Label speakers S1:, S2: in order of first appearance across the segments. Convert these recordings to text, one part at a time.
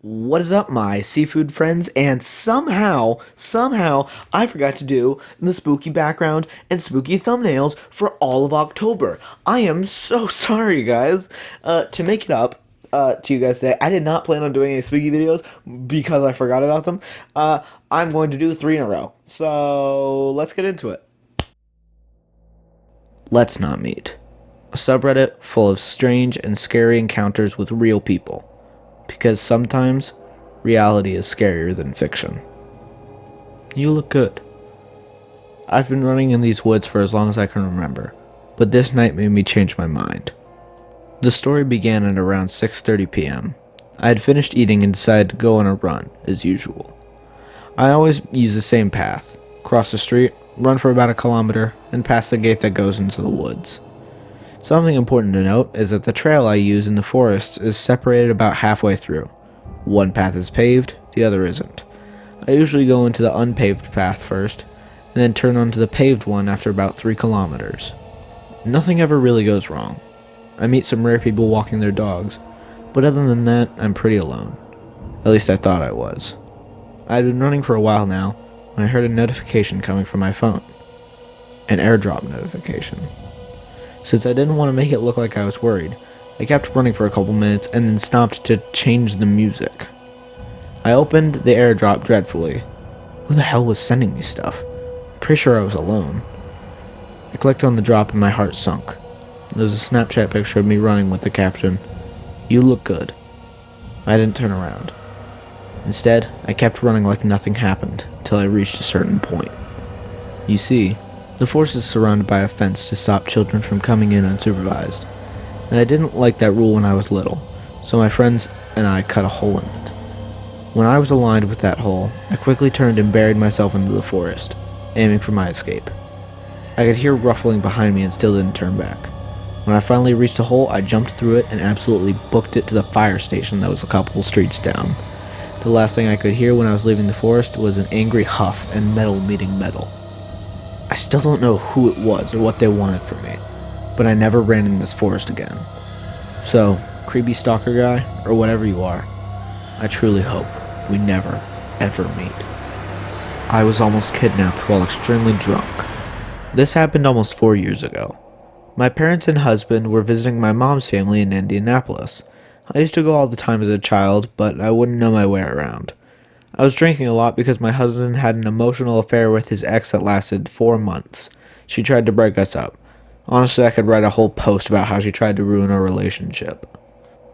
S1: What is up, my seafood friends? And somehow, I forgot to do the spooky background and spooky thumbnails for all of October. I am so sorry, guys. To make it up to you guys today, I did not plan on doing any spooky videos because I forgot about them. I'm going to do three in a row. So let's get into it. Let's Not Meet, a subreddit full of strange and scary encounters with real people. Because sometimes reality is scarier than fiction. You look good. I've been running in these woods for as long as I can remember, but this night made me change my mind. The story began at around 6:30 p.m. I had finished eating and decided to go on a run, as usual. I always use the same path, cross the street, run for about a kilometer, and pass the gate that goes into the woods. Something important to note is that the trail I use in the forests is separated about halfway through. One path is paved, the other isn't. I usually go into the unpaved path first, and then turn onto the paved one after about 3 kilometers. Nothing ever really goes wrong. I meet some rare people walking their dogs, but other than that, I'm pretty alone. At least I thought I was. I had been running for a while now, when I heard a notification coming from my phone. An airdrop notification. Since I didn't want to make it look like I was worried, I kept running for a couple minutes and then stopped to change the music. I opened the airdrop dreadfully. Who the hell was sending me stuff? Pretty sure I was alone. I clicked on the drop and my heart sunk. There was a Snapchat picture of me running with the caption, "You look good." I didn't turn around. Instead, I kept running like nothing happened till I reached a certain point. You see, the forest is surrounded by a fence to stop children from coming in unsupervised, and I didn't like that rule when I was little, so my friends and I cut a hole in it. When I was aligned with that hole, I quickly turned and buried myself into the forest, aiming for my escape. I could hear ruffling behind me and still didn't turn back. When I finally reached a hole, I jumped through it and absolutely booked it to the fire station that was a couple streets down. The last thing I could hear when I was leaving the forest was an angry huff and metal meeting metal. I still don't know who it was or what they wanted from me, but I never ran in this forest again. So, creepy stalker guy, or whatever you are, I truly hope we never, ever meet. I was almost kidnapped while extremely drunk. This happened almost 4 years ago. My parents and husband were visiting my mom's family in Indianapolis. I used to go all the time as a child, but I wouldn't know my way around. I was drinking a lot because my husband had an emotional affair with his ex that lasted 4 months. She tried to break us up. Honestly, I could write a whole post about how she tried to ruin our relationship.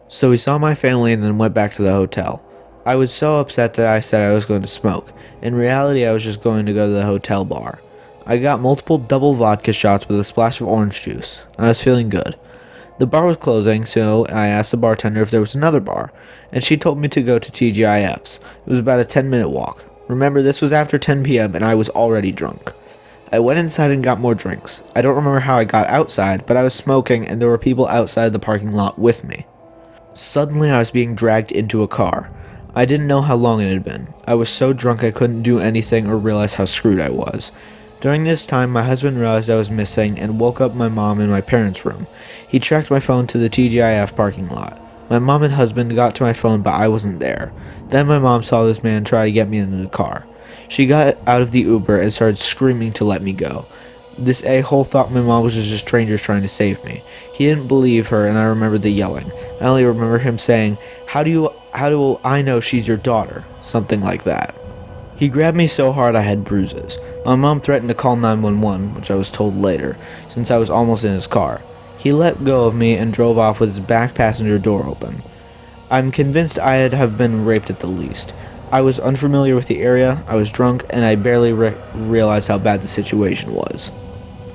S1: So we saw my family and then went back to the hotel. I was so upset that I said I was going to smoke. In reality, I was just going to go to the hotel bar. I got multiple double vodka shots with a splash of orange juice. I was feeling good. The bar was closing, so I asked the bartender if there was another bar, and she told me to go to TGIF's. It was about a 10-minute walk. Remember, this was after 10 p.m. and I was already drunk. I went inside and got more drinks. I don't remember how I got outside, but I was smoking and there were people outside the parking lot with me. Suddenly I was being dragged into a car. I didn't know how long it had been. I was so drunk I couldn't do anything or realize how screwed I was. During this time, my husband realized I was missing and woke up my mom in my parents' room. He tracked my phone to the TGIF parking lot. My mom and husband got to my phone, but I wasn't there. Then my mom saw this man try to get me into the car. She got out of the Uber and started screaming to let me go. This a-hole thought my mom was just a stranger trying to save me. He didn't believe her, and I remember the yelling. I only remember him saying, how do I know she's your daughter?" Something like that. He grabbed me so hard I had bruises. My mom threatened to call 911, which I was told later, since I was almost in his car. He let go of me and drove off with his back passenger door open. I'm convinced I'd have been raped at the least. I was unfamiliar with the area, I was drunk, and I barely realized how bad the situation was.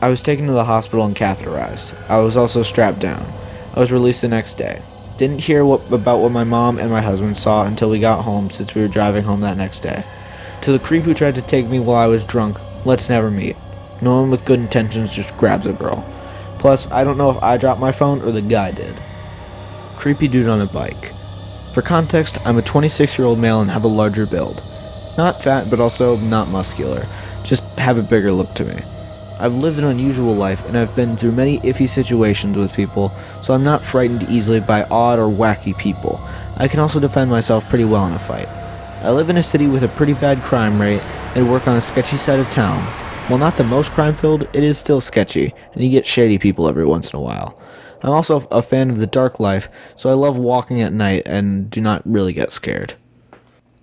S1: I was taken to the hospital and catheterized. I was also strapped down. I was released the next day. Didn't hear about what my mom and my husband saw until we got home, since we were driving home that next day. To the creep who tried to take me while I was drunk, let's never meet. No one with good intentions just grabs a girl. Plus, I don't know if I dropped my phone or the guy did. Creepy dude on a bike. For context, I'm a 26-year-old male and have a larger build. Not fat, but also not muscular. Just have a bigger look to me. I've lived an unusual life, and I've been through many iffy situations with people, so I'm not frightened easily by odd or wacky people. I can also defend myself pretty well in a fight. I live in a city with a pretty bad crime rate, and work on a sketchy side of town. While not the most crime-filled, it is still sketchy, and you get shady people every once in a while. I'm also a fan of the dark life, so I love walking at night and do not really get scared.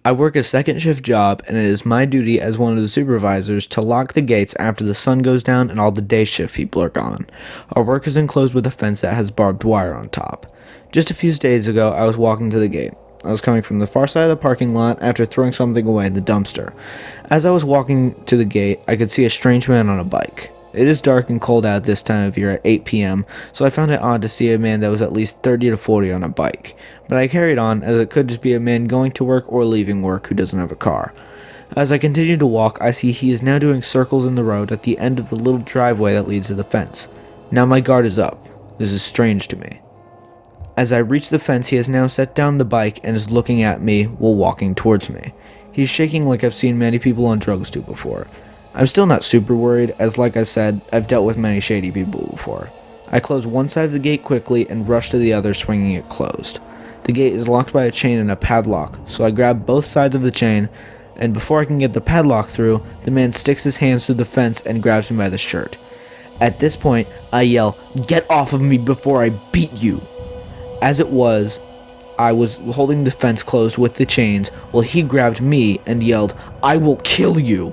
S1: I work a second shift job, and it is my duty as one of the supervisors to lock the gates after the sun goes down and all the day shift people are gone. Our work is enclosed with a fence that has barbed wire on top. Just a few days ago, I was walking to the gate. I was coming from the far side of the parking lot after throwing something away in the dumpster. As I was walking to the gate, I could see a strange man on a bike. It is dark and cold out this time of year at 8 p.m., so I found it odd to see a man that was at least 30 to 40 on a bike. But I carried on, as it could just be a man going to work or leaving work who doesn't have a car. As I continue to walk, I see he is now doing circles in the road at the end of the little driveway that leads to the fence. Now my guard is up. This is strange to me. As I reach the fence, he has now set down the bike and is looking at me while walking towards me. He's shaking like I've seen many people on drugs do before. I'm still not super worried, as like I said, I've dealt with many shady people before. I close one side of the gate quickly and rush to the other, swinging it closed. The gate is locked by a chain and a padlock, so I grab both sides of the chain, and before I can get the padlock through, the man sticks his hands through the fence and grabs me by the shirt. At this point, I yell, "Get off of me before I beat you!" As it was, I was holding the fence closed with the chains, while he grabbed me and yelled, "I will kill you!"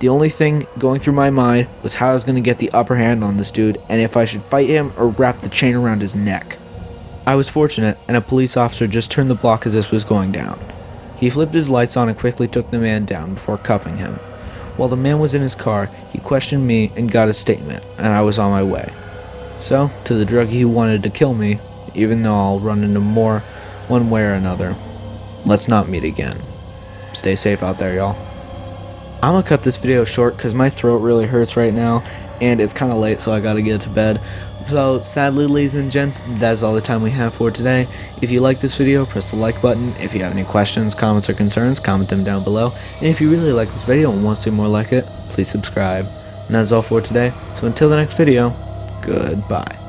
S1: The only thing going through my mind was how I was going to get the upper hand on this dude, and if I should fight him or wrap the chain around his neck. I was fortunate, and a police officer just turned the block as this was going down. He flipped his lights on and quickly took the man down before cuffing him. While the man was in his car, he questioned me and got a statement, and I was on my way. So, to the druggie who wanted to kill me, even though I'll run into more one way or another, let's not meet again. Stay safe out there, y'all. I'm gonna cut this video short because my throat really hurts right now, and it's kind of late, so I gotta get to bed. So, sadly, ladies and gents, that's all the time we have for today. If you like this video, press the like button. If you have any questions, comments, or concerns, comment them down below. And if you really like this video and want to see more like it, please subscribe. And that's all for today. So until the next video, goodbye.